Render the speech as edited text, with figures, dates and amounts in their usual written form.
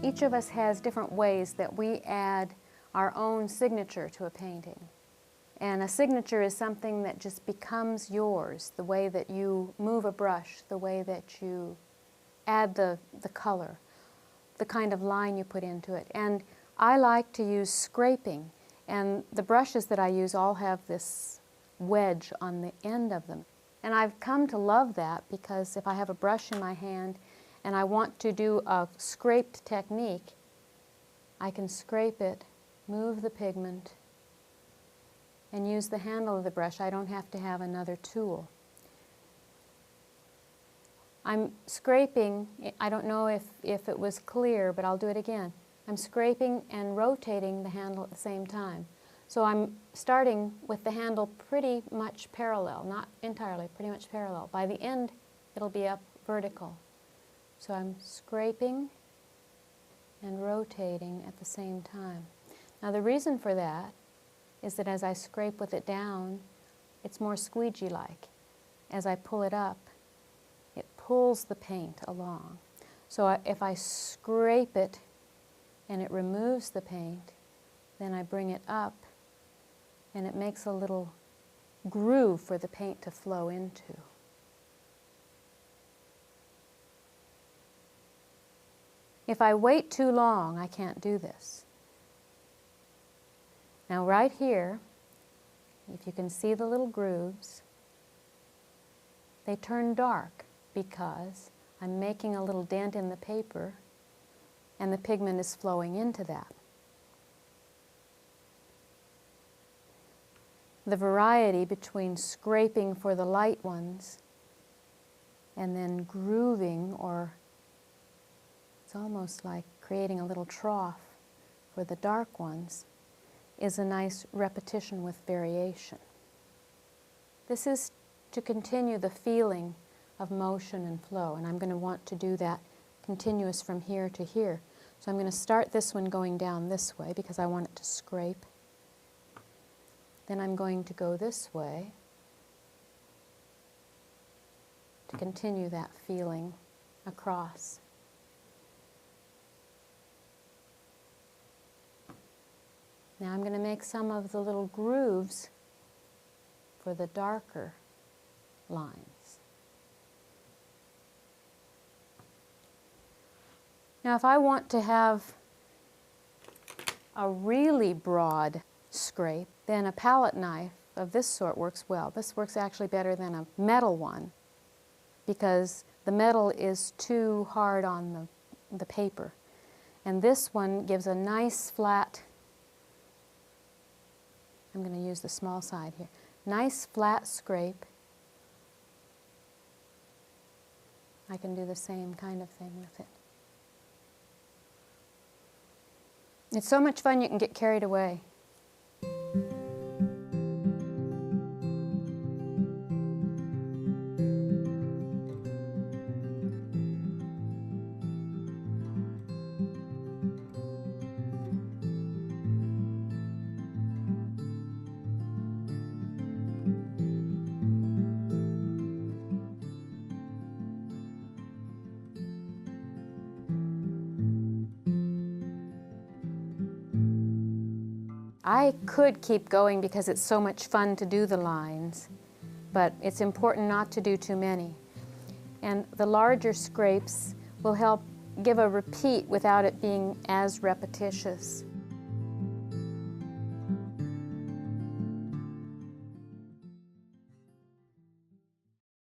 Each of us has different ways that we add our own signature to a painting. And a signature is something that just becomes yours, the way that you move a brush, the way that you add the color, the kind of line you put into it. And I like to use scraping, and the brushes that I use all have this wedge on the end of them. And I've come to love that because if I have a brush in my hand and I want to do a scraped technique, I can scrape it, move the pigment, and use the handle of the brush. I don't have to have another tool. I'm scraping, I don't know if it was clear, but I'll do it again. I'm scraping and rotating the handle at the same time. So I'm starting with the handle pretty much parallel, not entirely, pretty much parallel. By the end, it'll be up vertical. So I'm scraping and rotating at the same time. Now the reason for that is that as I scrape with it down, it's more squeegee-like. As I pull it up, it pulls the paint along. So if I scrape it and it removes the paint, then I bring it up and it makes a little groove for the paint to flow into. If I wait too long, I can't do this. Now right here, if you can see the little grooves, they turn dark because I'm making a little dent in the paper and the pigment is flowing into that. The variety between scraping for the light ones and then grooving, or it's almost like creating a little trough for the dark ones, is a nice repetition with variation. This is to continue the feeling of motion and flow, and I'm going to want to do that continuous from here to here. So I'm going to start this one going down this way because I want it to scrape. Then I'm going to go this way to continue that feeling across. Now I'm going to make some of the little grooves for the darker lines. Now if I want to have a really broad scrape, then a palette knife of this sort works well. This works actually better than a metal one because the metal is too hard on the paper. And this one gives a nice flat, I'm going to use the small side here, nice flat scrape. I can do the same kind of thing with it. It's so much fun you can get carried away. I could keep going because it's so much fun to do the lines, but it's important not to do too many. And the larger scrapes will help give a repeat without it being as repetitious.